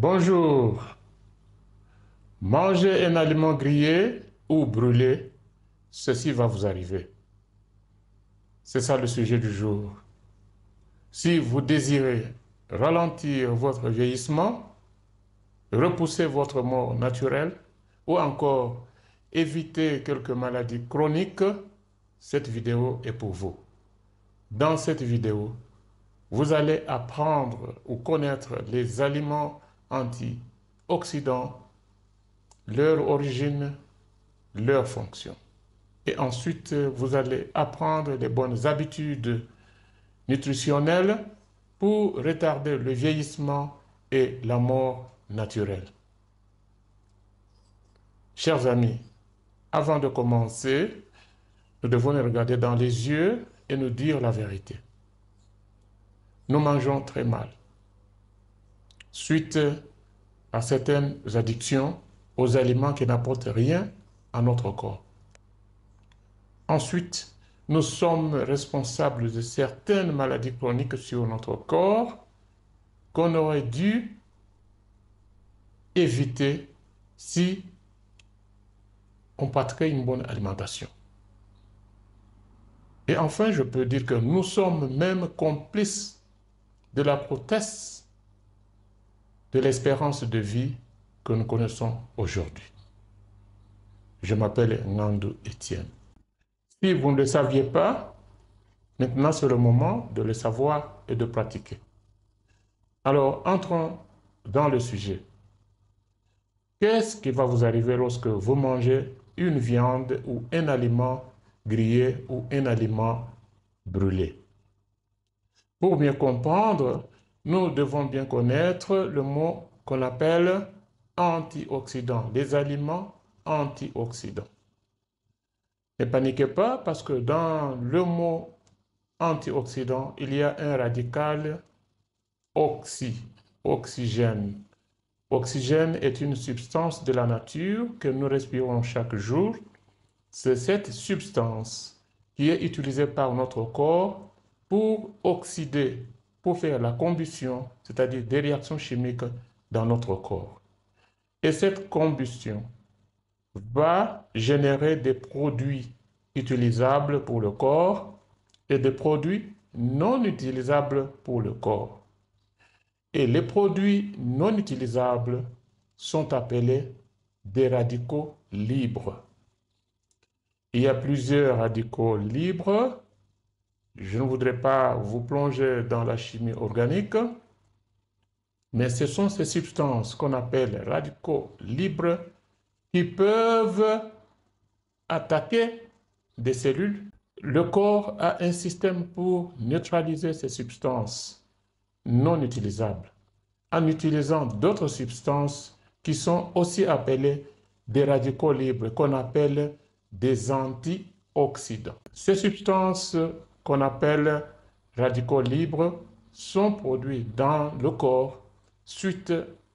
Bonjour. Manger un aliment grillé ou brûlé, ceci va vous arriver. C'est ça le sujet du jour. Si vous désirez ralentir votre vieillissement, repousser votre mort naturelle ou encore éviter quelques maladies chroniques, cette vidéo est pour vous. Dans cette vidéo, vous allez apprendre ou connaître les aliments antioxydants, leur origine, leur fonction. Et ensuite, vous allez apprendre les bonnes habitudes nutritionnelles pour retarder le vieillissement et la mort naturelle. Chers amis, avant de commencer, nous devons nous regarder dans les yeux et nous dire la vérité. Nous mangeons très mal, suite à certaines addictions aux aliments qui n'apportent rien à notre corps. Ensuite, nous sommes responsables de certaines maladies chroniques sur notre corps qu'on aurait dû éviter si on pratiquait une bonne alimentation. Et enfin, je peux dire que nous sommes même complices de la proteste de l'espérance de vie que nous connaissons aujourd'hui. Je m'appelle Nando Etienne. Si vous ne le saviez pas, maintenant c'est le moment de le savoir et de pratiquer. Alors, entrons dans le sujet. Qu'est-ce qui va vous arriver lorsque vous mangez une viande ou un aliment grillé ou un aliment brûlé? Pour bien comprendre, nous devons bien connaître le mot qu'on appelle antioxydants, les aliments antioxydants. Ne paniquez pas parce que dans le mot antioxydant, il y a un radical oxygène. Oxygène est une substance de la nature que nous respirons chaque jour. C'est cette substance qui est utilisée par notre corps pour oxyder, pour faire la combustion, c'est-à-dire des réactions chimiques dans notre corps. Et cette combustion va générer des produits utilisables pour le corps et des produits non utilisables pour le corps. Et les produits non utilisables sont appelés des radicaux libres. Il y a plusieurs radicaux libres. Je ne voudrais pas vous plonger dans la chimie organique, mais ce sont ces substances qu'on appelle radicaux libres qui peuvent attaquer des cellules. Le corps a un système pour neutraliser ces substances non utilisables en utilisant d'autres substances qui sont aussi appelées des radicaux libres, qu'on appelle des antioxydants. Ces substances qu'on appelle radicaux libres sont produits dans le corps suite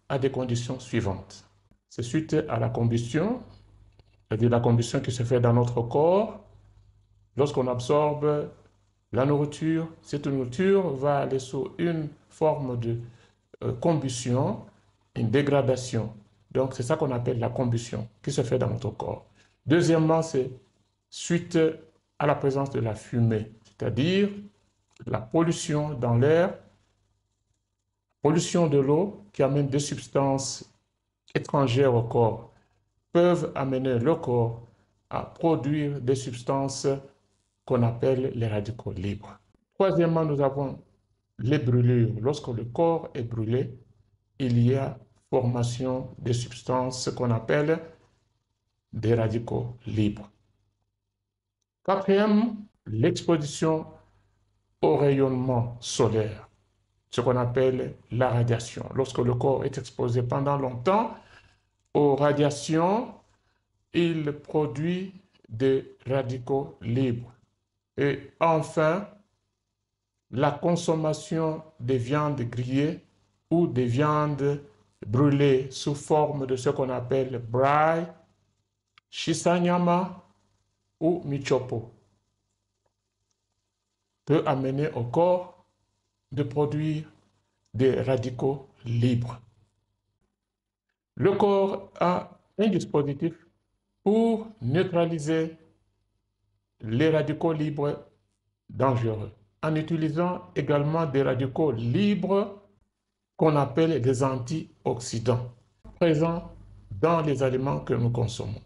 à des conditions suivantes. C'est suite à la combustion, c'est-à-dire la combustion qui se fait dans notre corps. Lorsqu'on absorbe la nourriture, cette nourriture va aller sous une forme de combustion, une dégradation. Donc, c'est ça qu'on appelle la combustion qui se fait dans notre corps. Deuxièmement, c'est suite à la présence de la fumée, c'est-à-dire la pollution dans l'air, pollution de l'eau qui amène des substances étrangères au corps, peuvent amener le corps à produire des substances qu'on appelle les radicaux libres. Troisièmement, nous avons les brûlures. Lorsque le corps est brûlé, il y a formation de substances qu'on appelle des radicaux libres. Quatrième, l'exposition au rayonnement solaire, ce qu'on appelle la radiation. Lorsque le corps est exposé pendant longtemps aux radiations, il produit des radicaux libres. Et enfin, la consommation des viandes grillées ou des viandes brûlées sous forme de ce qu'on appelle braai, shisanyama ou michopo peut amener au corps de produire des radicaux libres. Le corps a un dispositif pour neutraliser les radicaux libres dangereux, en utilisant également des radicaux libres qu'on appelle des antioxydants, présents dans les aliments que nous consommons.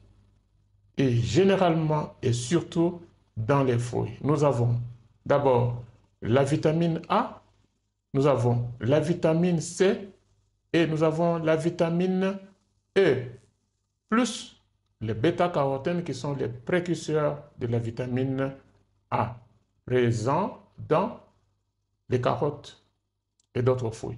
Et généralement et surtout dans les fruits. Nous avons d'abord la vitamine A, nous avons la vitamine C et nous avons la vitamine E, plus les bêta-carotènes qui sont les précurseurs de la vitamine A, présents dans les carottes et d'autres fruits.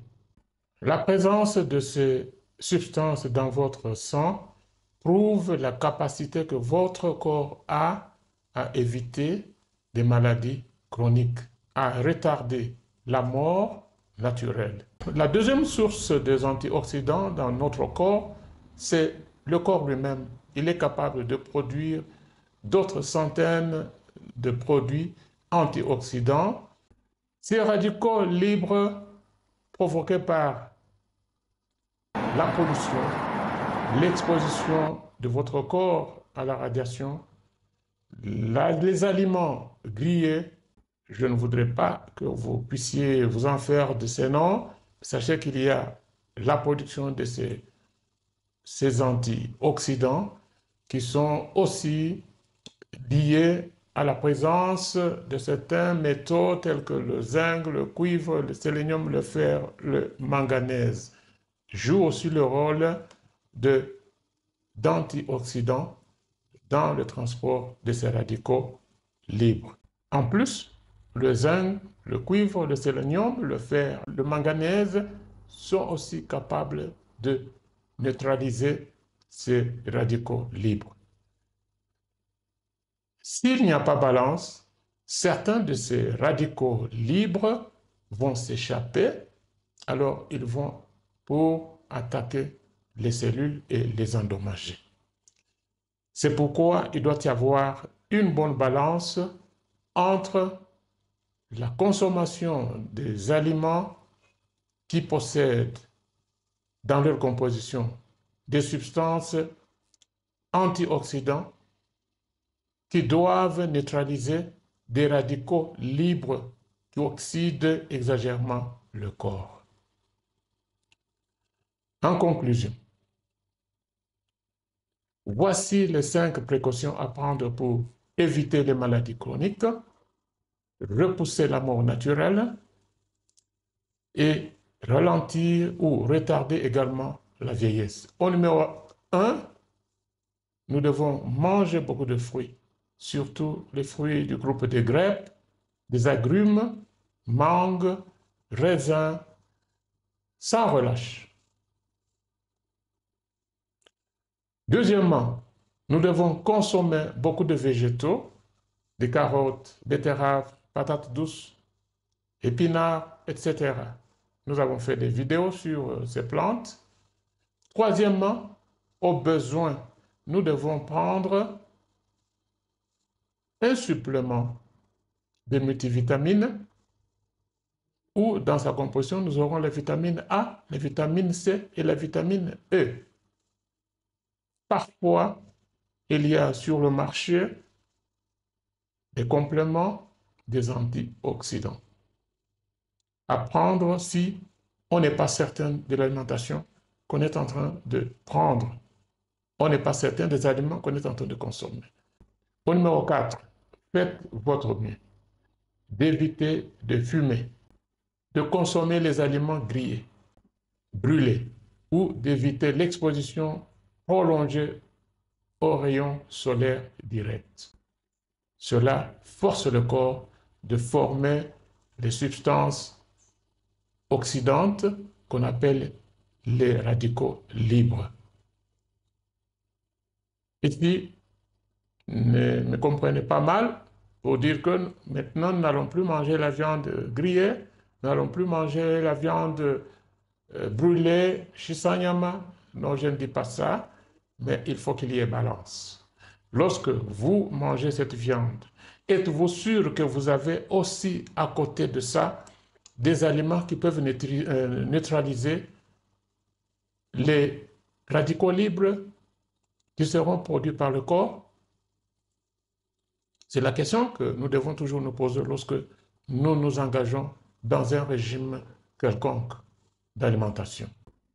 La présence de ces substances dans votre sang prouve la capacité que votre corps a à éviter des maladies chroniques, à retarder la mort naturelle. La deuxième source des antioxydants dans notre corps, c'est le corps lui-même. Il est capable de produire d'autres centaines de produits antioxydants. Ces radicaux libres provoqués par la pollution, l'exposition de votre corps à la radiation, les aliments grillés, je ne voudrais pas que vous puissiez vous en faire de ces noms. Sachez qu'il y a la production de ces antioxydants qui sont aussi liés à la présence de certains métaux tels que le zinc, le cuivre, le sélénium, le fer, le manganèse, jouent aussi le rôle d'antioxydants dans le transport de ces radicaux libres. En plus, le zinc, le cuivre, le sélénium, le fer, le manganèse sont aussi capables de neutraliser ces radicaux libres. S'il n'y a pas balance, certains de ces radicaux libres vont s'échapper, alors ils vont pour attaquer les cellules et les endommager. C'est pourquoi il doit y avoir une bonne balance entre la consommation des aliments qui possèdent dans leur composition des substances antioxydants qui doivent neutraliser des radicaux libres qui oxydent exagérément le corps. En conclusion, voici les 5 précautions à prendre pour éviter les maladies chroniques, repousser la mort naturelle et ralentir ou retarder également la vieillesse. Au numéro 1, nous devons manger beaucoup de fruits, surtout les fruits du groupe des grapes, des agrumes, mangues, raisins, sans relâche. Deuxièmement, nous devons consommer beaucoup de végétaux, des carottes, betteraves, patates douces, épinards, etc. Nous avons fait des vidéos sur ces plantes. Troisièmement, au besoin, nous devons prendre un supplément de multivitamines où dans sa composition, nous aurons les vitamines A, les vitamines C et la vitamine E. Parfois, il y a sur le marché des compléments des antioxydants. À prendre si on n'est pas certain de l'alimentation qu'on est en train de prendre. On n'est pas certain des aliments qu'on est en train de consommer. Au numéro 4, faites votre mieux d'éviter de fumer, de consommer les aliments grillés, brûlés ou d'éviter l'exposition prolongée aux rayons solaires directs. Cela force le corps de former les substances oxydantes qu'on appelle les radicaux libres. Ici, ne me comprenez pas mal pour dire que maintenant nous n'allons plus manger la viande grillée, nous n'allons plus manger la viande brûlée, shisanyama. Non, je ne dis pas ça, mais il faut qu'il y ait balance. Lorsque vous mangez cette viande, êtes-vous sûr que vous avez aussi à côté de ça des aliments qui peuvent neutraliser les radicaux libres qui seront produits par le corps? C'est la question que nous devons toujours nous poser lorsque nous nous engageons dans un régime quelconque d'alimentation.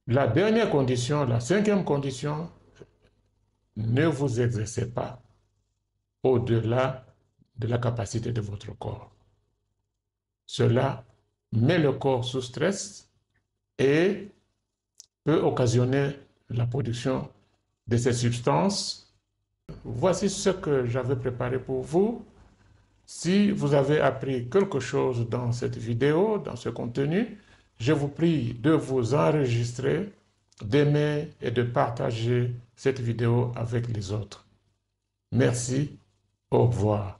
La dernière condition, la cinquième condition, ne vous exercez pas au-delà de la capacité de votre corps. Cela met le corps sous stress et peut occasionner la production de ces substances. Voici ce que j'avais préparé pour vous. Si vous avez appris quelque chose dans cette vidéo, dans ce contenu, je vous prie de vous enregistrer, d'aimer et de partager cette vidéo avec les autres. Merci, au revoir.